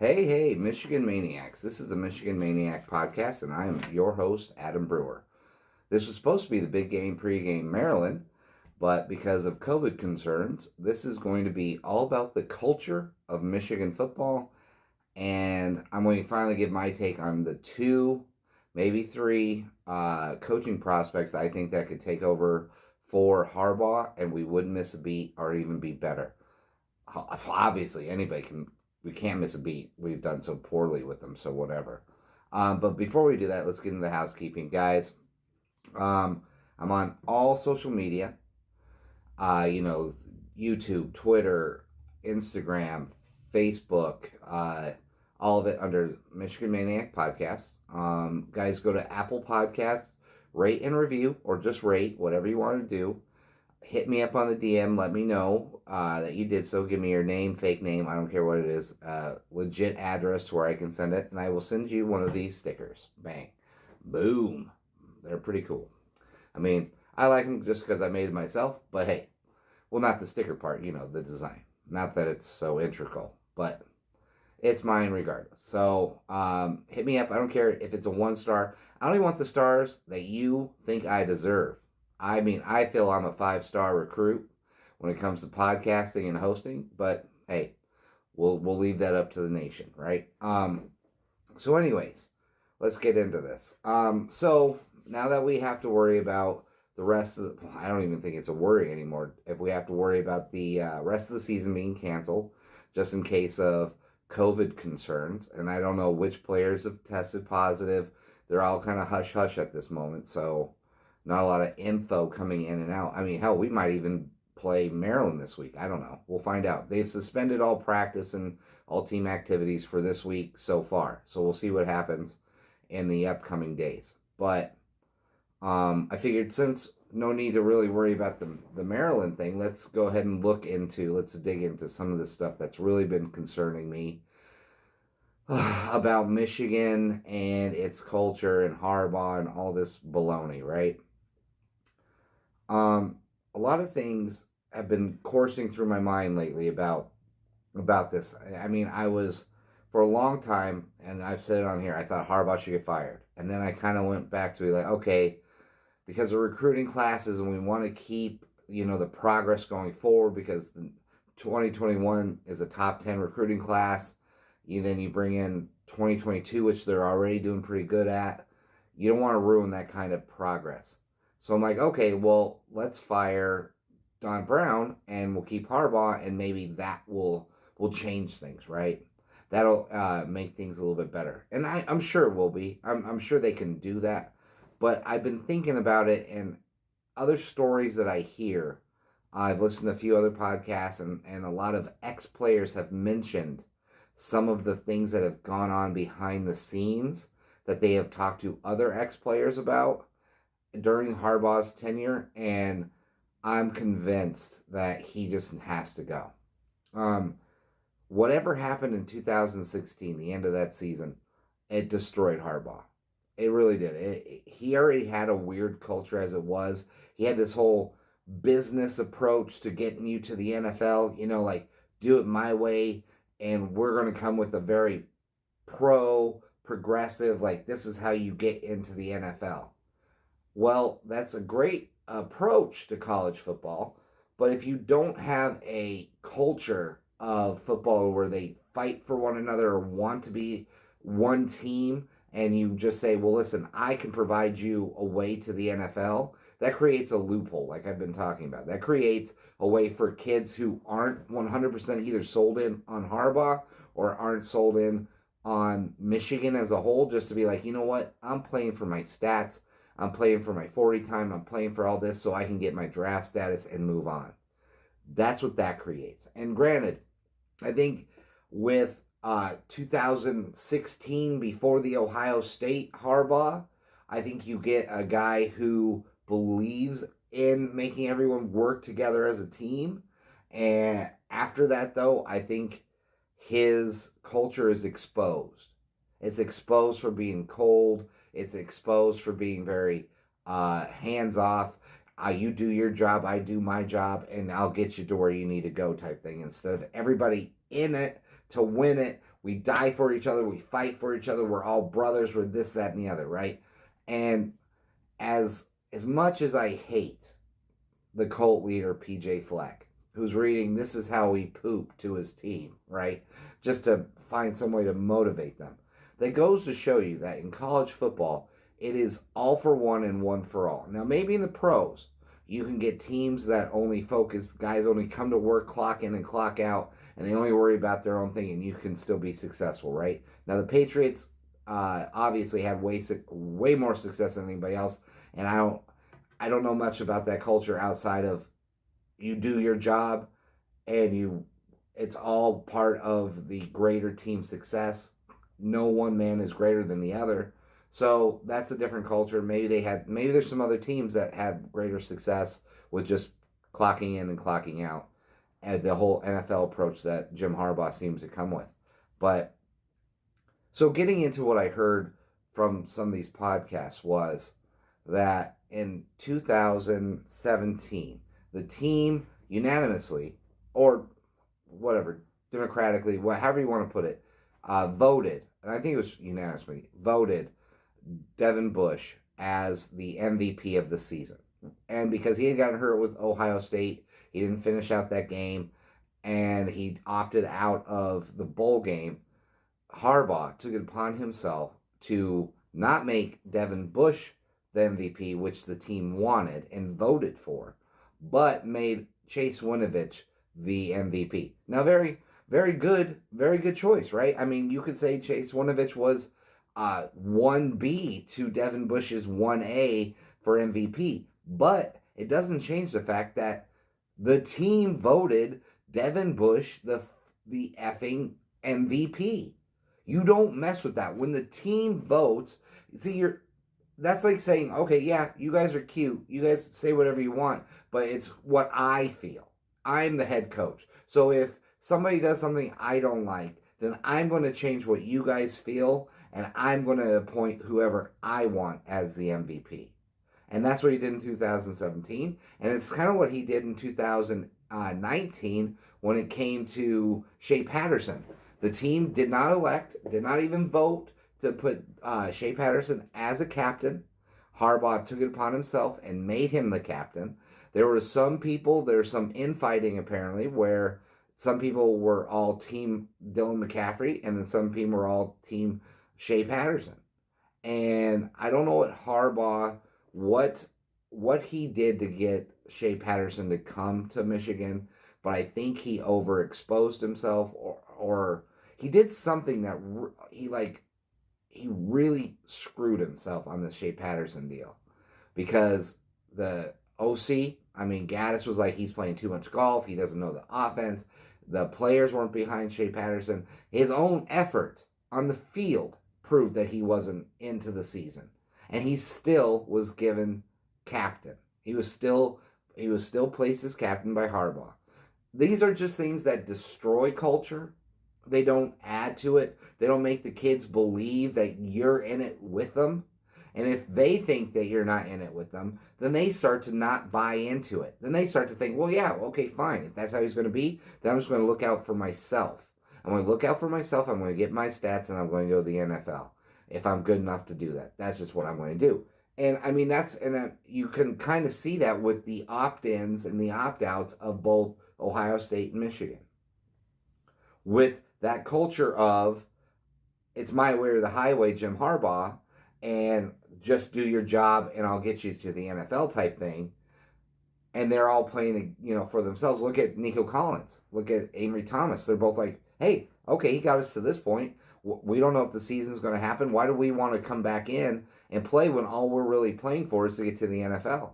Hey, hey, Michigan Maniacs. This is the Michigan Maniac Podcast, and I am your host, Adam Brewer. This was supposed to be the big game pregame Maryland, but because of COVID concerns, this is going to be all about the culture of Michigan football, and I'm going to finally give my take on the two, maybe three coaching prospects I think that could take over for Harbaugh, and we wouldn't miss a beat or even be better. Obviously, anybody can. We can't miss a beat. We've done so poorly with them, so whatever. But before we do that, let's get into the housekeeping, guys. I'm on all social media. You know, YouTube, Twitter, Instagram, Facebook, all of it under Michigan Maniac Podcast. Guys, go to Apple Podcasts, rate and review, or just rate, whatever you want to do. Hit me up on the DM. Let me know that you did so. Give me your name, fake name. I don't care what it is. Legit address to where I can send it. And I will send you one of these stickers. Bang. Boom. They're pretty cool. I mean, I like them just because I made it myself. But hey, well, not the sticker part, the design. Not that it's so integral. But it's mine regardless. So hit me up. I don't care if it's a 1-star. I only want the stars that you think I deserve. I mean, I feel I'm a 5-star recruit when it comes to podcasting and hosting, but hey, we'll leave that up to the nation, right? So anyways, let's get into this. So now that we have to worry about the rest of I don't even think it's a worry anymore if we have to worry about the rest of the season being canceled, just in case of COVID concerns, and I don't know which players have tested positive. They're all kind of hush-hush at this moment, so not a lot of info coming in and out. I mean, hell, we might even play Maryland this week. I don't know. We'll find out. They've suspended all practice and all team activities for this week so far. So we'll see what happens in the upcoming days. But I figured since no need to really worry about the Maryland thing, let's go ahead and let's dig into some of the stuff that's really been concerning me about Michigan and its culture and Harbaugh and all this baloney, right? A lot of things have been coursing through my mind lately about this. I mean, I was for a long time, and I've said it on here, I thought Harbaugh should get fired, and then I kind of went back to be like, okay, because of recruiting classes, and we want to keep the progress going forward because the 2021 is a top 10 recruiting class. Then you bring in 2022, which they're already doing pretty good at. You don't want to ruin that kind of progress. So I'm like, okay, well, let's fire Don Brown and we'll keep Harbaugh, and maybe that will change things, right? That'll make things a little bit better. And I'm sure it will be. I'm sure they can do that. But I've been thinking about it, and other stories that I hear, I've listened to a few other podcasts, and a lot of ex-players have mentioned some of the things that have gone on behind the scenes that they have talked to other ex-players about during Harbaugh's tenure, and I'm convinced that he just has to go. Whatever happened in 2016, the end of that season, it destroyed Harbaugh. It really did. He already had a weird culture as it was. He had this whole business approach to getting you to the NFL, like do it my way, and we're going to come with a very progressive, like this is how you get into the NFL. Well, that's a great approach to college football, but if you don't have a culture of football where they fight for one another or want to be one team, and you just say, well, listen, I can provide you a way to the NFL, that creates a loophole, like I've been talking about. That creates a way for kids who aren't 100% either sold in on Harbaugh or aren't sold in on Michigan as a whole, just to be like, you know what, I'm playing for my stats, I'm playing for my 40 time, I'm playing for all this so I can get my draft status and move on. That's what that creates. And granted, I think with 2016, before the Ohio State Harbaugh, I think you get a guy who believes in making everyone work together as a team. And after that, though, I think his culture is exposed. It's exposed for being cold. It's exposed for being very hands-off. You do your job, I do my job, and I'll get you to where you need to go type thing, instead of everybody in it to win it, we die for each other, we fight for each other, we're all brothers, we're this, that, and the other, right? And as much as I hate the cult leader PJ Fleck, who's reading "This is how we poop" to his team, right? Just to find some way to motivate them. That goes to show you that in college football, it is all for one and one for all. Now, maybe in the pros, you can get teams that only focus, guys only come to work, clock in and clock out, and they only worry about their own thing, and you can still be successful, right? Now, the Patriots obviously had way more success than anybody else, and I don't know much about that culture outside of you do your job and it's all part of the greater team success. No one man is greater than the other. So that's a different culture. Maybe there's some other teams that have greater success with just clocking in and clocking out, and the whole NFL approach that Jim Harbaugh seems to come with. But so getting into what I heard from some of these podcasts was that in 2017, the team unanimously, or whatever, democratically, however you want to put it, voted, and I think it was unanimously, voted Devin Bush as the MVP of the season. And because he had gotten hurt with Ohio State, he didn't finish out that game, and he opted out of the bowl game, Harbaugh took it upon himself to not make Devin Bush the MVP, which the team wanted and voted for, but made Chase Winovich the MVP. Now, very, very good choice, right? I mean, you could say Chase Winovich was 1B to Devin Bush's 1A for MVP, but it doesn't change the fact that the team voted Devin Bush the effing MVP. You don't mess with that. When the team votes, see, that's like saying, okay, yeah, you guys are cute. You guys say whatever you want, but it's what I feel. I'm the head coach. So if somebody does something I don't like, then I'm going to change what you guys feel, and I'm going to appoint whoever I want as the MVP. And that's what he did in 2017. And it's kind of what he did in 2019 when it came to Shea Patterson. The team did not even vote to put Shea Patterson as a captain. Harbaugh took it upon himself and made him the captain. There's some infighting apparently, where some people were all team Dylan McCaffrey and then some people were all team Shea Patterson. And I don't know what Harbaugh, what he did to get Shea Patterson to come to Michigan, but I think he overexposed himself or he did something that he really screwed himself on the Shea Patterson deal, because the OC, I mean, Gaddis was like, he's playing too much golf. He doesn't know the offense. The players weren't behind Shea Patterson. His own effort on the field proved that he wasn't into the season, and he still was given captain. He was still placed as captain by Harbaugh. These are just things that destroy culture. They don't add to it. They don't make the kids believe that you're in it with them. And if they think that you're not in it with them, then they start to not buy into it. Then they start to think, well, yeah, okay, fine. If that's how he's going to be, then I'm just going to look out for myself. I'm going to look out for myself. I'm going to get my stats, and I'm going to go to the NFL if I'm good enough to do that. That's just what I'm going to do. And I mean, you can kind of see that with the opt-ins and the opt-outs of both Ohio State and Michigan. With that culture of, it's my way or the highway, Jim Harbaugh, and just do your job and I'll get you to the NFL type thing. And they're all playing, for themselves. Look at Nico Collins. Look at Amory Thomas. They're both like, hey, okay, he got us to this point. We don't know if the season's going to happen. Why do we want to come back in and play when all we're really playing for is to get to the NFL?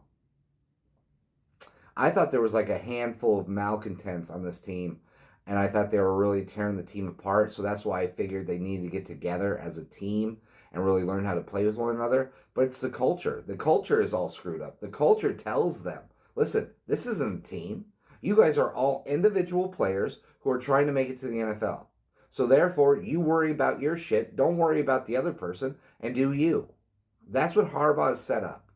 I thought there was like a handful of malcontents on this team, and I thought they were really tearing the team apart. So that's why I figured they needed to get together as a team and really learn how to play with one another. But it's the culture. The culture is all screwed up. The culture tells them, listen, this isn't a team. You guys are all individual players who are trying to make it to the NFL. So therefore, you worry about your shit. Don't worry about the other person, and do you. That's what Harbaugh has set up.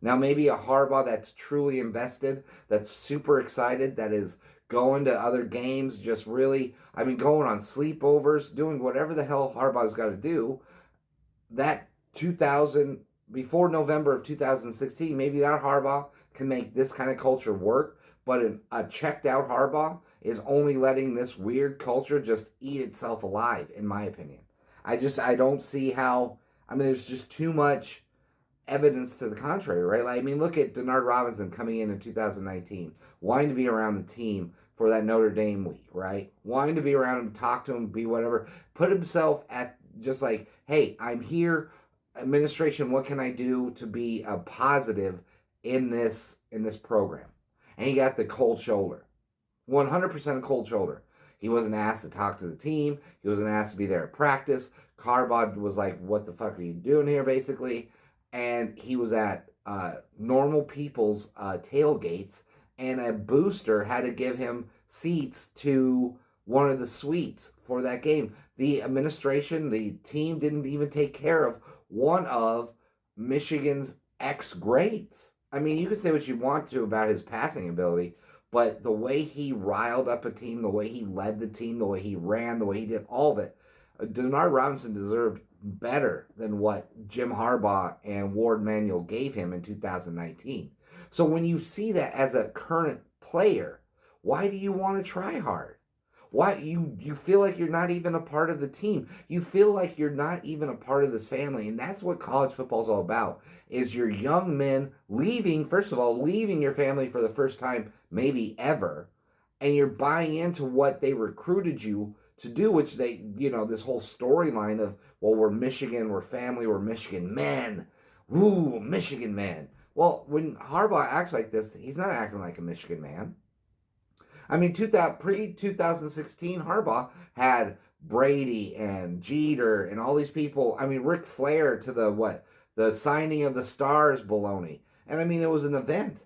Now, maybe a Harbaugh that's truly invested, that's super excited, that is going to other games, just really, going on sleepovers, doing whatever the hell Harbaugh's got to do. That 2000, before November of 2016, maybe that Harbaugh can make this kind of culture work, but a checked out Harbaugh is only letting this weird culture just eat itself alive, in my opinion. I don't see how, there's just too much evidence to the contrary, right? Look at Denard Robinson coming in 2019, wanting to be around the team for that Notre Dame week, right? Wanting to be around him, talk to him, be whatever, put himself at just like, hey, I'm here, administration, what can I do to be a positive in this program? And he got the cold shoulder, 100% cold shoulder. He wasn't asked to talk to the team. He wasn't asked to be there at practice. Harbaugh was like, what the fuck are you doing here, basically? And he was at normal people's tailgates, and a booster had to give him seats to one of the suites for that game. The administration, the team didn't even take care of one of Michigan's ex-greats. You can say what you want to about his passing ability, but the way he riled up a team, the way he led the team, the way he ran, the way he did all of it, Denard Robinson deserved better than what Jim Harbaugh and Ward Manuel gave him in 2019. So when you see that as a current player, why do you want to try hard? Why you feel like you're not even a part of the team? You feel like you're not even a part of this family, and that's what college football is all about. Is your young men leaving, first of all, leaving your family for the first time, maybe ever, and you're buying into what they recruited you to do, which they, this whole storyline of, well, we're Michigan, we're family, we're Michigan men. Woo, Michigan man. Well, when Harbaugh acts like this, he's not acting like a Michigan man. Pre-2016, Harbaugh had Brady and Jeter and all these people. Ric Flair to the signing of the stars baloney. And it was an event.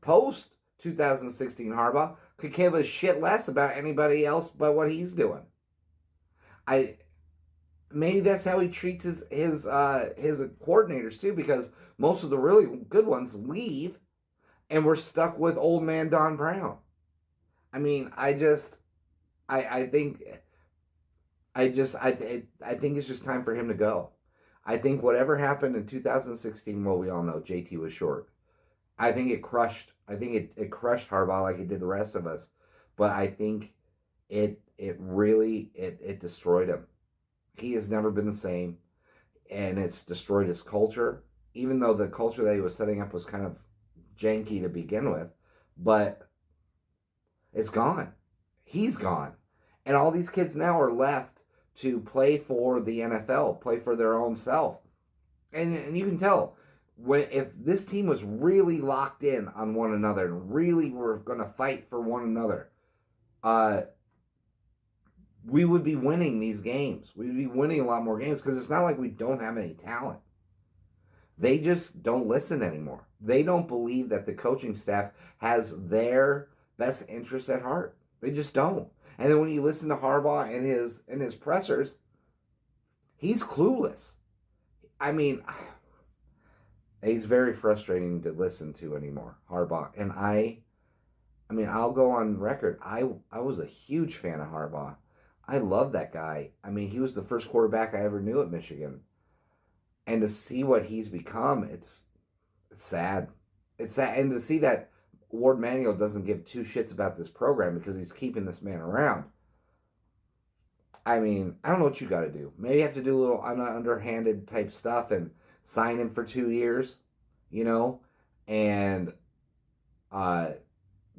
Post-2016, Harbaugh could give a shit less about anybody else but what he's doing. Maybe that's how he treats his coordinators too, because most of the really good ones leave, and we're stuck with old man Don Brown. I think it's just time for him to go. I think whatever happened in 2016, well, we all know JT was short. I think it crushed Harbaugh like it did the rest of us. But I think it really destroyed him. He has never been the same, and it's destroyed his culture, even though the culture that he was setting up was kind of janky to begin with. But it's gone. He's gone. And all these kids now are left to play for the NFL, play for their own self. And you can tell, if this team was really locked in on one another and really were going to fight for one another, we would be winning these games. We would be winning a lot more games, because it's not like we don't have any talent. They just don't listen anymore. They don't believe that the coaching staff has their best interests at heart. They just don't. And then when you listen to Harbaugh and his pressers, he's clueless. He's very frustrating to listen to anymore, Harbaugh. And I'll go on record. I was a huge fan of Harbaugh. I love that guy. He was the first quarterback I ever knew at Michigan. And to see what he's become, it's sad. It's sad. And to see that Ward Manuel doesn't give two shits about this program because he's keeping this man around. I don't know what you got to do. Maybe you have to do a little underhanded type stuff and sign him for 2 years, and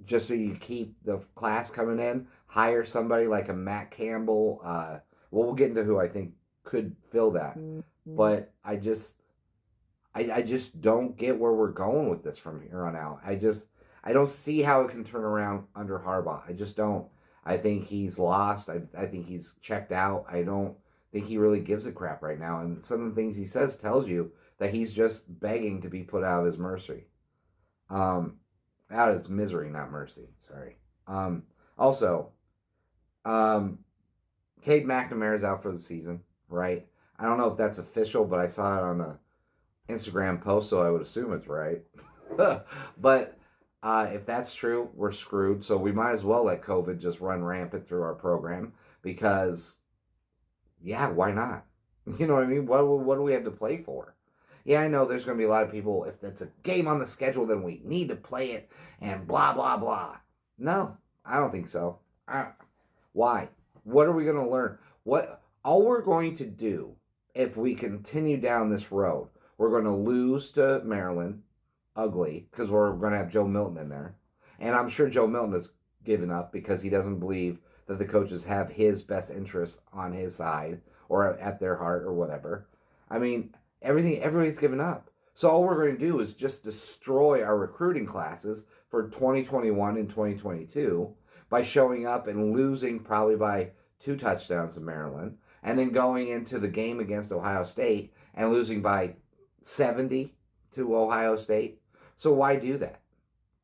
just so you keep the class coming in, hire somebody like a Matt Campbell. We'll get into who I think could fill that. Mm-hmm. But I just don't get where we're going with this from here on out. I don't see how it can turn around under Harbaugh. I just don't. I think he's lost. I think he's checked out. I don't think he really gives a crap right now. And some of the things he says tells you that he's just begging to be put out of his mercy. Out of his misery, not mercy. Sorry. Also, Cade McNamara's out for the season, right? I don't know if that's official, but I saw it on a Instagram post, so I would assume it's right. But If that's true, we're screwed. So we might as well let COVID just run rampant through our program because, yeah, why not? You know what I mean? What do we have to play for? Yeah, I know there's going to be a lot of people. If it's a game on the schedule, then we need to play it and blah, blah, blah. No, I don't think so. Why? What are we going to learn? All we're going to do if we continue down this road, we're going to lose to Maryland ugly because we're going to have Joe Milton in there. And I'm sure Joe Milton has given up because he doesn't believe that the coaches have his best interests on his side or at their heart or whatever. I mean, everybody's given up. So all we're going to do is just destroy our recruiting classes for 2021 and 2022 by showing up and losing probably by 2 touchdowns to Maryland and then going into the game against Ohio State and losing by 70 to Ohio State. So why do that?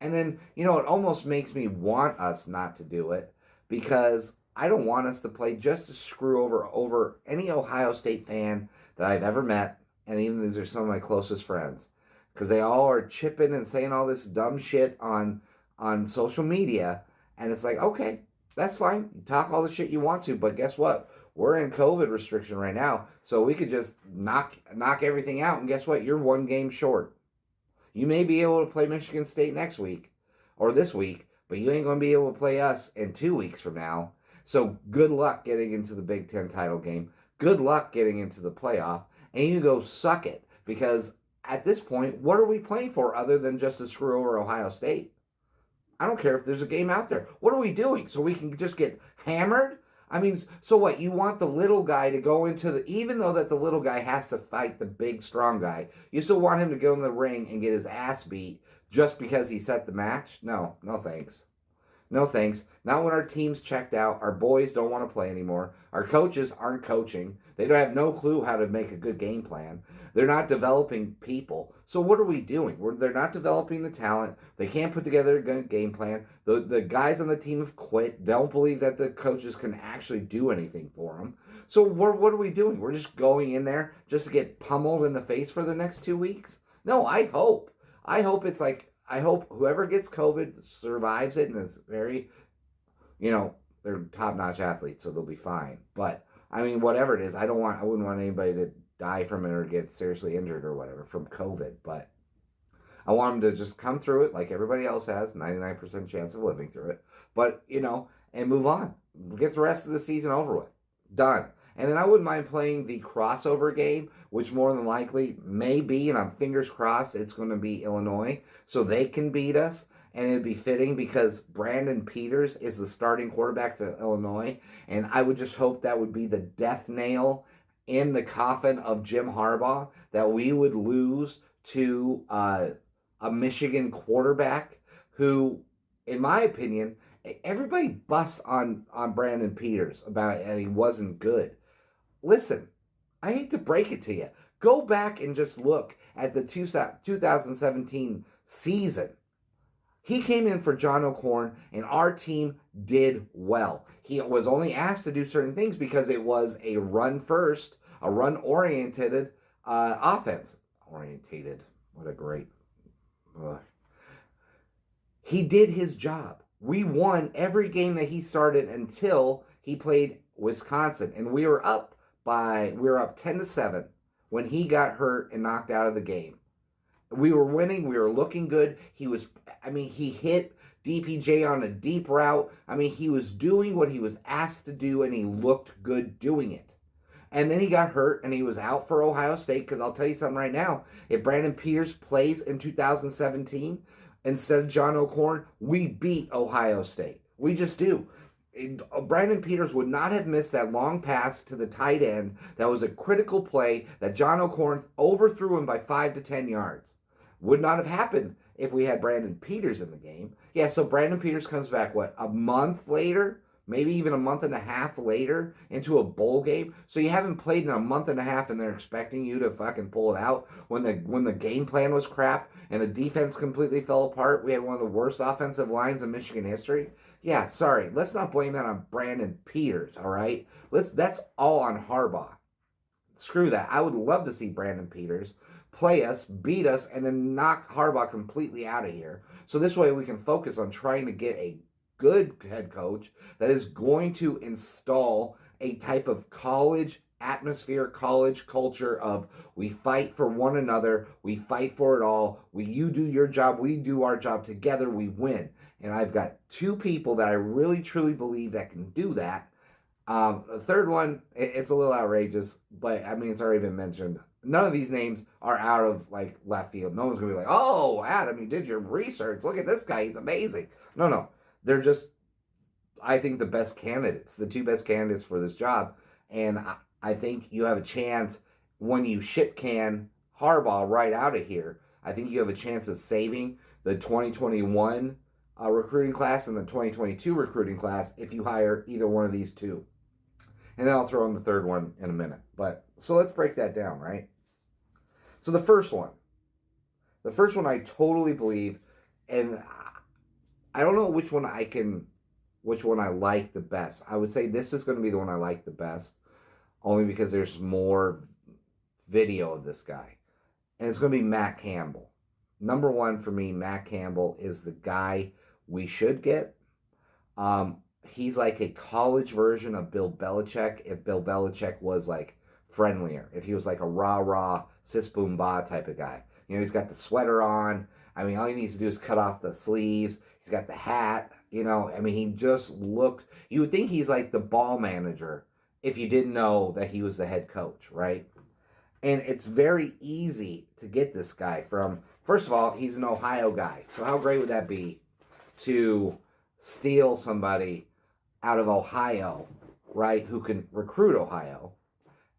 And then, it almost makes me want us not to do it because I don't want us to play just to screw over any Ohio State fan that I've ever met, and even these are some of my closest friends, because they all are chipping and saying all this dumb shit on social media, and it's like, okay, that's fine. You talk all the shit you want to, but guess what? We're in COVID restriction right now, so we could just knock everything out, and guess what? You're 1 game short. You may be able to play Michigan State next week or this week, but you ain't going to be able to play us in 2 weeks from now. So good luck getting into the Big Ten title game. Good luck getting into the playoff. And you go suck it. Because at this point, what are we playing for other than just to screw over Ohio State? I don't care if there's a game out there. What are we doing? So we can just get hammered? I mean, so what? You want the little guy to go into even though that the little guy has to fight the big, strong guy, you still want him to go in the ring and get his ass beat just because he set the match? No thanks. No thanks. Not when our team's checked out. Our boys don't want to play anymore. Our coaches aren't coaching. They don't have no clue how to make a good game plan. They're not developing people. So what are we doing? They're not developing the talent. They can't put together a good game plan. The guys on the team have quit. They don't believe that the coaches can actually do anything for them. So what are we doing? We're just going in there just to get pummeled in the face for the next 2 weeks? No, I hope it's like, I hope whoever gets COVID survives it and is very, they're top-notch athletes, so they'll be fine. But, I mean, whatever it is, I wouldn't want anybody to die from it or get seriously injured or whatever from COVID. But I want them to just come through it like everybody else has, 99% chance of living through it. But, and move on. Get the rest of the season over with. Done. And then I wouldn't mind playing the crossover game, which more than likely may be, and I'm fingers crossed, it's going to be Illinois, so they can beat us. And it'd be fitting because Brandon Peters is the starting quarterback for Illinois, and I would just hope that would be the death nail in the coffin of Jim Harbaugh, that we would lose to a Michigan quarterback who, in my opinion, everybody busts on Brandon Peters about he wasn't good. Listen, I hate to break it to you. Go back and just look at the 2017 season. He came in for John O'Korn, and our team did well. He was only asked to do certain things because it was a run-first, a run-oriented offense. Orientated. What a great... He did his job. We won every game that he started until he played Wisconsin, and we were up 10-7 when he got hurt and knocked out of the game. We were winning. We were looking good. He hit DPJ on a deep route. He was doing what he was asked to do, and he looked good doing it. And then he got hurt, and he was out for Ohio State, because I'll tell you something right now. If Brandon Peters plays in 2017 instead of John O'Korn, we beat Ohio State. We just do. Brandon Peters would not have missed that long pass to the tight end. That was a critical play that John O'Korn overthrew him by 5 to 10 yards. Would not have happened if we had Brandon Peters in the game. Yeah, so Brandon Peters comes back, a month later? Maybe even a month and a half later into a bowl game. So you haven't played in a month and a half and they're expecting you to fucking pull it out when the game plan was crap and the defense completely fell apart. We had one of the worst offensive lines in Michigan history. Yeah, sorry. Let's not blame that on Brandon Peters, all right? That's all on Harbaugh. Screw that. I would love to see Brandon Peters play us, beat us, and then knock Harbaugh completely out of here So this way we can focus on trying to get a good head coach that is going to install a type of college atmosphere, college culture of we fight for one another, we fight for it all, you do your job, we do our job, together we win. And I've got two people that I really truly believe that can do that. The third one, it's a little outrageous, but I mean, it's already been mentioned. None of these names are out of like left field. No one's gonna be like, "Oh, Adam, you did your research. Look at this guy. He's amazing." No. They're just, I think, the best candidates, the two best candidates for this job. And I think you have a chance when you shit can Harbaugh right out of here. I think you have a chance of saving the 2021 recruiting class and the 2022 recruiting class if you hire either one of these two. And then I'll throw in the third one in a minute. But so let's break that down, right? So the first one I totally believe, and I don't know which one I like the best. I would say this is going to be the one I like the best, only because there's more video of this guy. And it's going to be Matt Campbell. Number one for me, Matt Campbell is the guy we should get. He's like a college version of Bill Belichick if Bill Belichick was like friendlier. If he was like a rah-rah, sis boom ba type of guy. You know, he's got the sweater on. I mean, all he needs to do is cut off the sleeves. He's got the hat. You know, I mean, he just looked... You would think he's like the ball manager if you didn't know that he was the head coach, right? And it's very easy to get this guy from... First of all, he's an Ohio guy. So how great would that be to steal somebody out of Ohio, right, who can recruit Ohio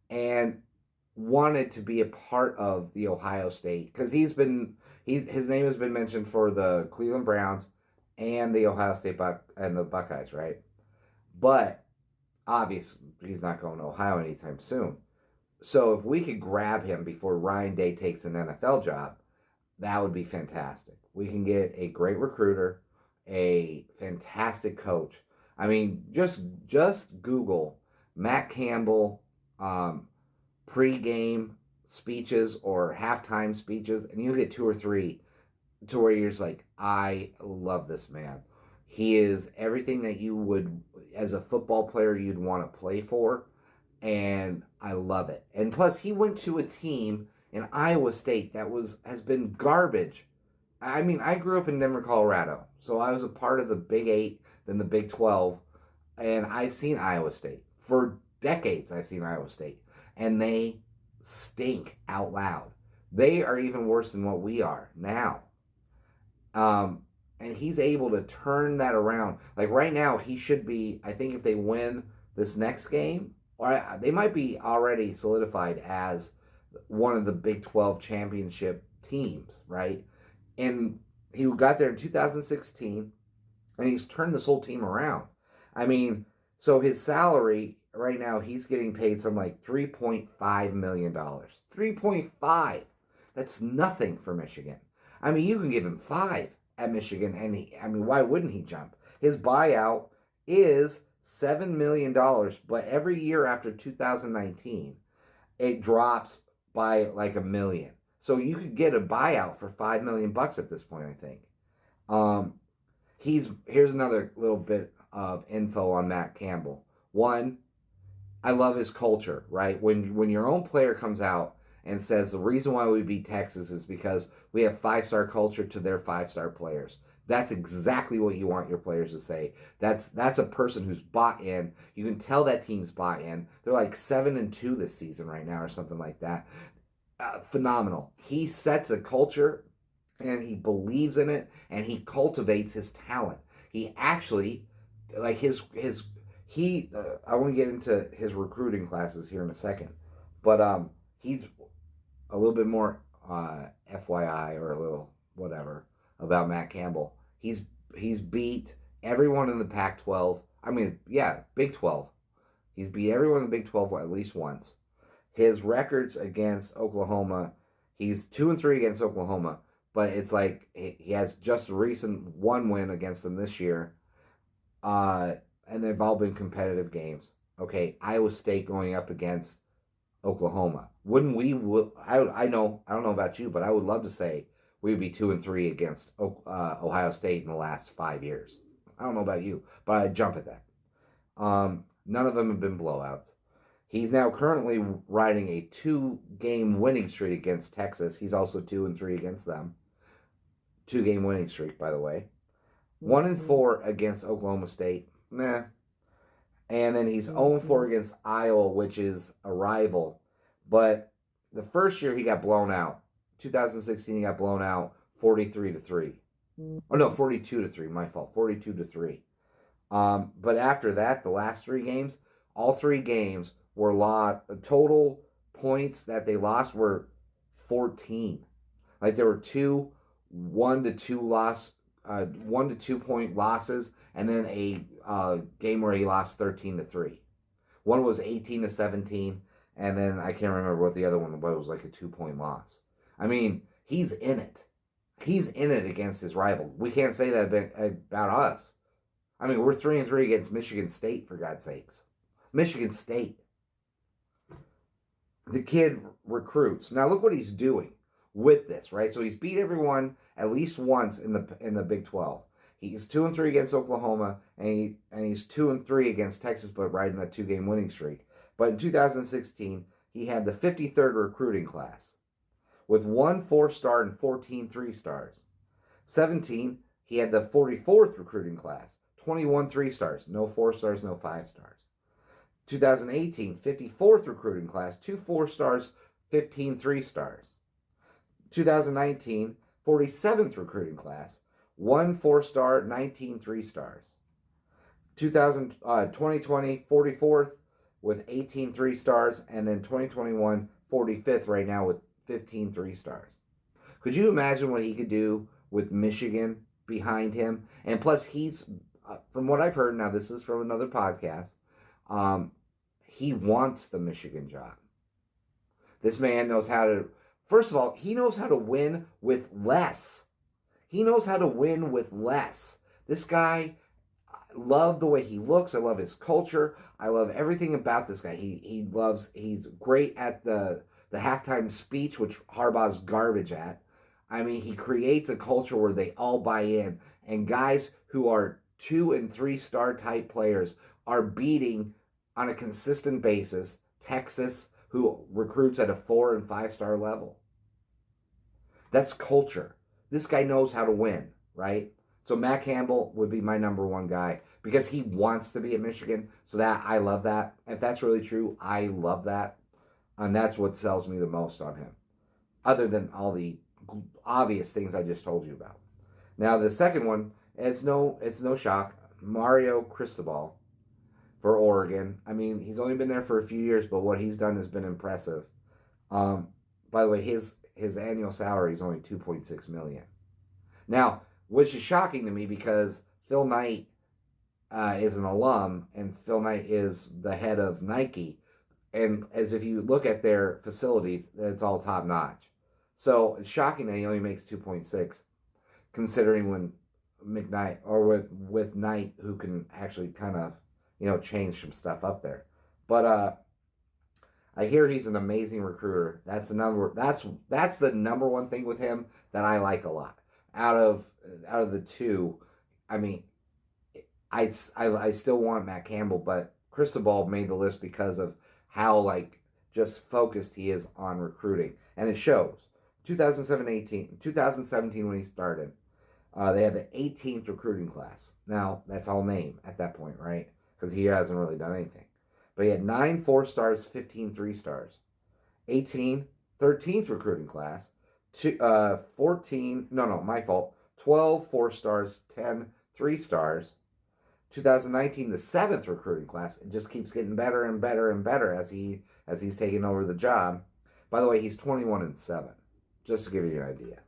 and wanted to be a part of the Ohio State, because his name has been mentioned for the Cleveland Browns and the Ohio State and the Buckeyes, right? But obviously he's not going to Ohio anytime soon. So if we could grab him before Ryan Day takes an NFL job, that would be fantastic. We can get a great recruiter, a fantastic coach. I mean, just Google Matt Campbell pre-game speeches or halftime speeches, and you get two or three to where you're just like, I love this man. He is everything that you would, as a football player, you'd want to play for, and I love it. And plus, he went to a team in Iowa State that has been garbage. I mean, I grew up in Denver, Colorado, so I was a part of the Big 8, then the Big 12, and I've seen Iowa State. For decades, I've seen Iowa State, and they stink out loud. They are even worse than what we are now. And he's able to turn that around. Like right now, he should be, I think if they win this next game, or they might be already solidified as one of the Big 12 championship teams, right? And he got there in 2016, and he's turned this whole team around. I mean, so his salary right now, he's getting paid something like $3.5 million. 3.5. That's nothing for Michigan. I mean, you can give him 5 at Michigan, and why wouldn't he jump? His buyout is $7 million, but every year after 2019, it drops by like $1 million. So you could get a buyout for $5 million at this point, I think. Here's another little bit of info on Matt Campbell. One, I love his culture, right? When your own player comes out and says the reason why we beat Texas is because we have 5-star culture to their 5-star players. That's exactly what you want your players to say. That's a person who's bought in. You can tell that team's bought in. They're like 7-2 this season right now or something like that. Phenomenal. He sets a culture and he believes in it and he cultivates his talent. He actually, like I want to get into his recruiting classes here in a second, but he's a little bit more FYI or a little whatever about Matt Campbell. He's beat everyone in the Pac-12. Big 12. He's beat everyone in the Big 12 at least once. His records against Oklahoma, he's 2-3 against Oklahoma, but it's like he has just a recent 1 win against them this year, and they've all been competitive games. Okay, Iowa State going up against Oklahoma. I don't know about you, but I would love to say we would be 2-3 against Ohio State in the last 5 years. I don't know about you, but I'd jump at that. None of them have been blowouts. He's now currently riding a 2-game winning streak against Texas. He's also 2-3 against them. 2-game winning streak, by the way. 1-4 against Oklahoma State. Meh. And then he's 0-4 against Iowa, which is a rival. But the first year he got blown out. 2016 he got blown out 43-3. Oh no, 42-3. My fault. 42-3. But after that, the last 3 games, all 3 games were lost. The total points that they lost were 14. Like there were 2 1-2 loss, 1-2 point losses, and then a game where he lost 13-3. One was 18-17, and then I can't remember what the other one was. It was like a 2-point loss. I mean, he's in it. He's in it against his rival. We can't say that about us. I mean, we're 3-3 against Michigan State, for God's sakes. Michigan State. The kid recruits. Now look what he's doing with this, right? So he's beat everyone at least once in the Big 12. He's 2-3 against Oklahoma, and he's 2-3 against Texas, but riding that 2-game winning streak. But in 2016, he had the 53rd recruiting class with 1 4-star and 14 3-stars. 17, he had the 44th recruiting class, 21 3-stars, no 4-stars, no 5-stars. 2018, 54th recruiting class, 2 4-stars, 15 3-stars. 2019, 47th recruiting class, 1 4-star, 19 3-stars. 2020, 44th with 18 3-stars, and then 2021, 45th right now with 15 3-stars. Could you imagine what he could do with Michigan behind him? And plus, he's, from what I've heard, now this is from another podcast, he wants the Michigan job. This man knows how to, first of all, he knows how to win with less. He knows how to win with less. This guy, I love the way he looks. I love his culture. I love everything about this guy. He's great at the halftime speech, which Harbaugh's garbage at. I mean, he creates a culture where they all buy in. And guys who are 2- and 3-star type players are beating on a consistent basis Texas, who recruits at a 4- and 5-star level. That's culture. This guy knows how to win, right? So Matt Campbell would be my number 1 guy because he wants to be at Michigan. So that, I love that. If that's really true, I love that. And that's what sells me the most on him. Other than all the obvious things I just told you about. Now the second one, it's no shock. Mario Cristobal for Oregon. I mean, he's only been there for a few years, but what he's done has been impressive. By the way, his annual salary is only $2.6 million. Now, which is shocking to me because Phil Knight is an alum, and Phil Knight is the head of Nike. And as if you look at their facilities, it's all top notch. So it's shocking that he only makes 2.6, considering when McKnight or with Knight, who can actually kind of change some stuff up there. But I hear he's an amazing recruiter. That's the number 1 thing with him that I like a lot. Out of the 2, I mean, I still want Matt Campbell, but Cristobal made the list because of how just focused he is on recruiting, and it shows. 2017 when he started, they had the 18th recruiting class. Now that's all name at that point, right? Because he hasn't really done anything. But he had 9 4-stars, 15 3-stars. 13th recruiting class, 12 4-stars, 10 3-stars. 2019, the 7th recruiting class. It just keeps getting better and better and better as he's taking over the job. By the way, he's 21-7, just to give you an idea.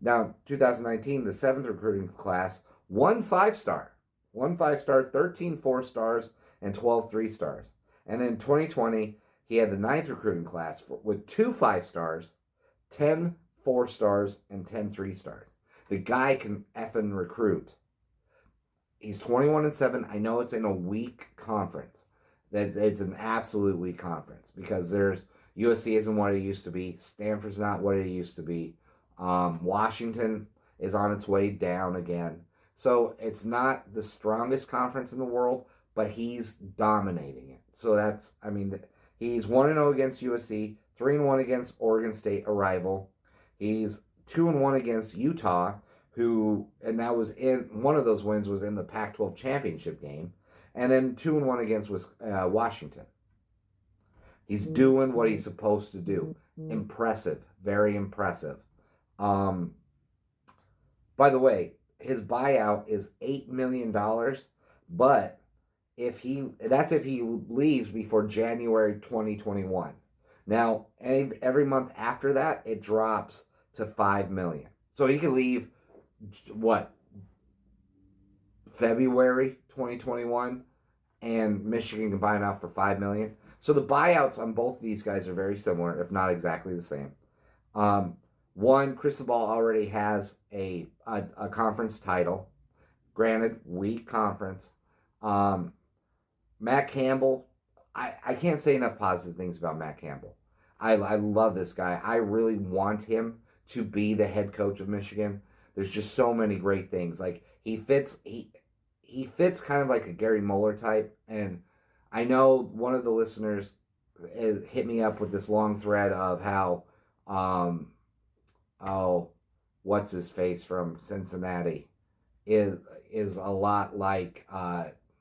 Now, 2019, the 7th recruiting class, 1 5-star, 13 4-stars, and 12 3-stars. And then 2020, he had the 9th recruiting class with 2 5-stars, 10 4-stars, and 10 3-stars. The guy can effing recruit. He's 21-7. I know it's in a weak conference. That it's an absolute weak conference because USC isn't what it used to be. Stanford's not what it used to be. Washington is on its way down again. So it's not the strongest conference in the world, but he's dominating it. So that's, I mean, he's 1-0 against USC, 3-1 against Oregon State, a rival. He's 2-1 against Utah, who, and that was in, one of those wins was in the Pac-12 championship game, and then 2-1 against Washington. He's doing what he's supposed to do. Impressive, very impressive. By the way, his buyout is $8 million, but if he leaves before January 2021. Now, every month after that, it drops to $5 million. So he could leave, February 2021, and Michigan can buy him out for $5 million. So the buyouts on both of these guys are very similar, if not exactly the same. One, Cristobal already has a conference title. Granted, weak conference. Matt Campbell, I can't say enough positive things about Matt Campbell. I love this guy. I really want him to be the head coach of Michigan. There's just so many great things. Like he fits kind of like a Gary Moeller type. And I know one of the listeners hit me up with this long thread of how what's his face from Cincinnati is a lot like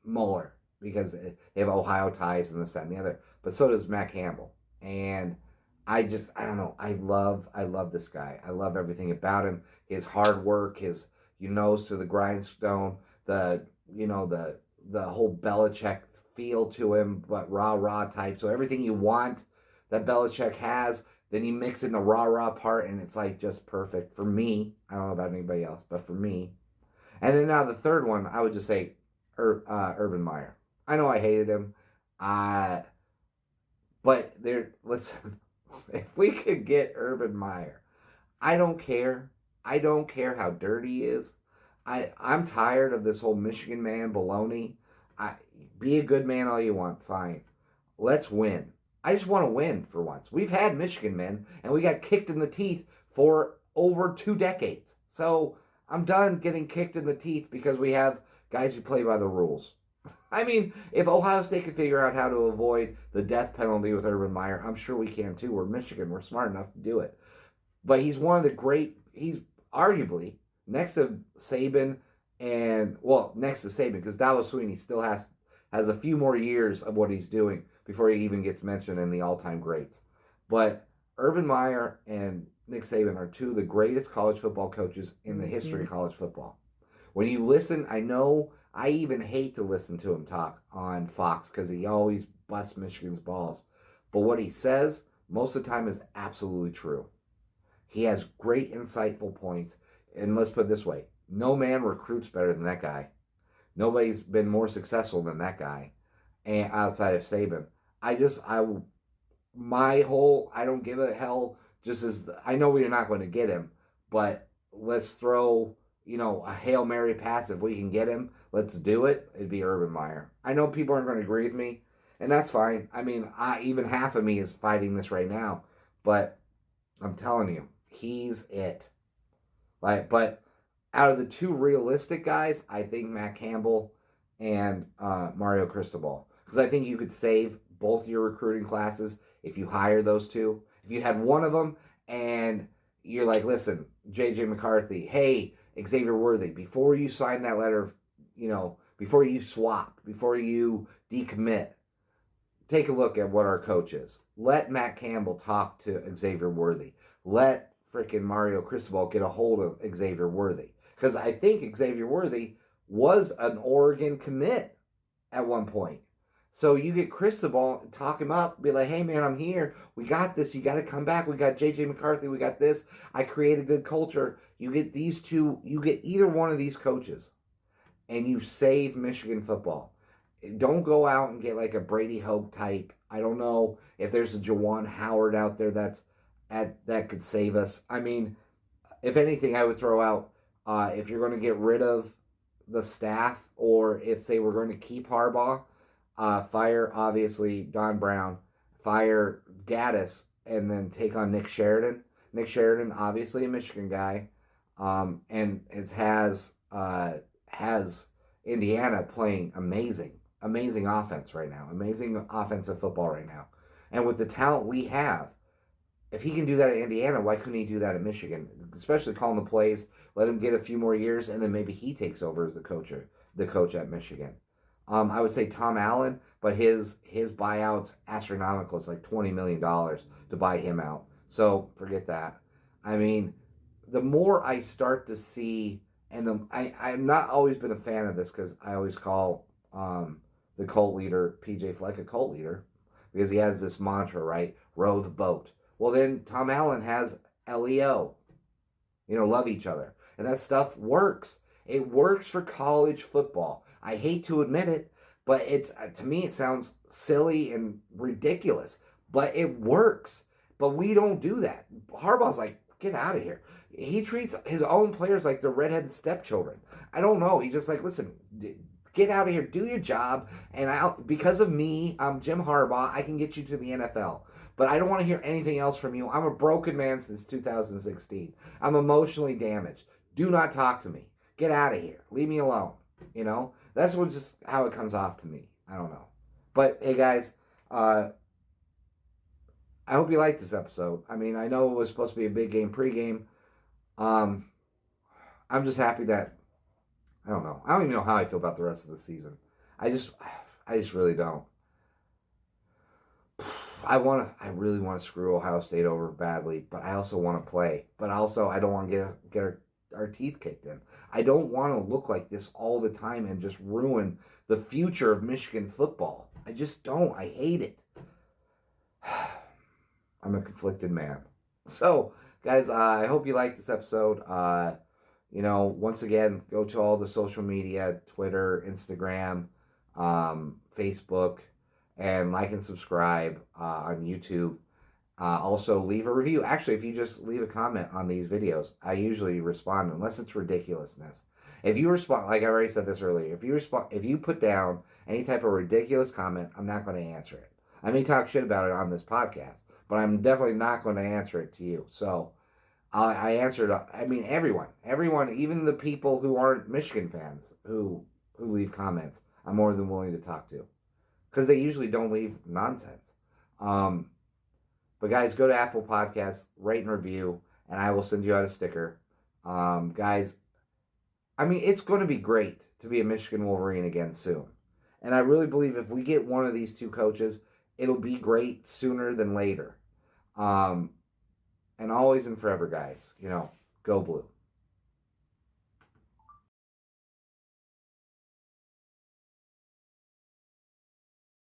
Moeller because they have Ohio ties and this, that, and the other. But so does Matt Campbell. And I don't know. I love this guy. I love everything about him. His hard work, his nose to the grindstone, the whole Belichick feel to him, but rah type. So everything you want that Belichick has, then you mix in the rah part, and it's like just perfect for me. I don't know about anybody else, but for me. And then now the third one, I would just say Urban Meyer. I know I hated him, but listen, if we could get Urban Meyer, I don't care. I don't care how dirty he is. I'm tired of this whole Michigan man baloney. Be a good man all you want, fine. Let's win. I just want to win for once. We've had Michigan men, and we got kicked in the teeth for over 2 decades. So I'm done getting kicked in the teeth because we have guys who play by the rules. I mean, if Ohio State can figure out how to avoid the death penalty with Urban Meyer, I'm sure we can too. We're Michigan. We're smart enough to do it. But he's one of the great, he's arguably next to Saban next to Saban because Dabo Swinney still has a few more years of what he's doing before he even gets mentioned in the all-time greats. But Urban Meyer and Nick Saban are two of the greatest college football coaches in the history of college football. When you listen, I know I even hate to listen to him talk on Fox because he always busts Michigan's balls. But what he says most of the time is absolutely true. He has great, insightful points. And let's put it this way. No man recruits better than that guy. Nobody's been more successful than that guy. And outside of Saban. I don't give a hell. Just as I know we're not going to get him. But let's throw, a Hail Mary pass if we can get him. Let's do it. It'd be Urban Meyer. I know people aren't going to agree with me. And that's fine. I mean, even half of me is fighting this right now. But I'm telling you, he's it. But out of the two realistic guys, I think Matt Campbell and Mario Cristobal. Because I think you could save both your recruiting classes if you hire those two. If you had one of them and you're like, listen, J.J. McCarthy, hey, Xavier Worthy, before you sign that letter, before you swap, before you decommit, take a look at what our coach is. Let Matt Campbell talk to Xavier Worthy. Let freaking Mario Cristobal get a hold of Xavier Worthy. Because I think Xavier Worthy was an Oregon commit at one point. So you get Cristobal, talk him up, be like, hey man, I'm here. We got this. You got to come back. We got J.J. McCarthy. We got this. I created good culture. You get these two. You get either one of these coaches. And you save Michigan football. Don't go out and get like a Brady Hoke type. I don't know if there's a Jawan Howard out there that could save us. I mean, if anything, I would throw out if you're going to get rid of the staff, or if say we're going to keep Harbaugh, fire obviously Don Brown, fire Gaddis, and then take on Nick Sheridan. Nick Sheridan, obviously a Michigan guy, and has Indiana playing amazing offense right now, amazing offensive football right now, and with the talent we have, if he can do that at Indiana, why couldn't he do that at Michigan? Especially calling the plays, let him get a few more years, and then maybe he takes over as the coach at Michigan. I would say Tom Allen, but his buyout's astronomical. It's like $20 million to buy him out. So forget that. I mean, the more I start to see, and I'm not always been a fan of this because I always call the cult leader PJ Fleck a cult leader because he has this mantra, right? Row the boat. Well, then Tom Allen has LEO. Love each other. And that stuff works. It works for college football. I hate to admit it, but to me it sounds silly and ridiculous, but it works. But we don't do that. Harbaugh's like, get out of here. He treats his own players like they're redheaded stepchildren. I don't know. He's just like, listen, get out of here, do your job, and because of me, I'm Jim Harbaugh, I can get you to the NFL. But I don't want to hear anything else from you. I'm a broken man since 2016. I'm emotionally damaged. Do not talk to me. Get out of here. Leave me alone. That's just how it comes off to me. I don't know. But hey, guys, I hope you liked this episode. I mean, I know it was supposed to be a big game pregame. I'm just happy that I don't know. I don't even know how I feel about the rest of the season. I just really don't. I really want to screw Ohio State over badly, but I also want to play. But also, I don't want to get our teeth kicked in. I don't want to look like this all the time and just ruin the future of Michigan football. I just don't. I hate it. I'm a conflicted man. So, guys, I hope you liked this episode. Once again, go to all the social media, Twitter, Instagram, Facebook, and like and subscribe on YouTube. Also, leave a review. Actually, if you just leave a comment on these videos, I usually respond unless it's ridiculousness. If you respond, like I already said this earlier, if you put down any type of ridiculous comment, I'm not going to answer it. I may talk shit about it on this podcast, but I'm definitely not going to answer it to you. So I answered. I mean, everyone, even the people who aren't Michigan fans who leave comments, I'm more than willing to talk to, because they usually don't leave nonsense. But guys, go to Apple Podcasts, rate and review, and I will send you out a sticker. Guys, I mean, it's going to be great to be a Michigan Wolverine again soon. And I really believe if we get one of these two coaches, it'll be great sooner than later. And always and forever, guys, go blue.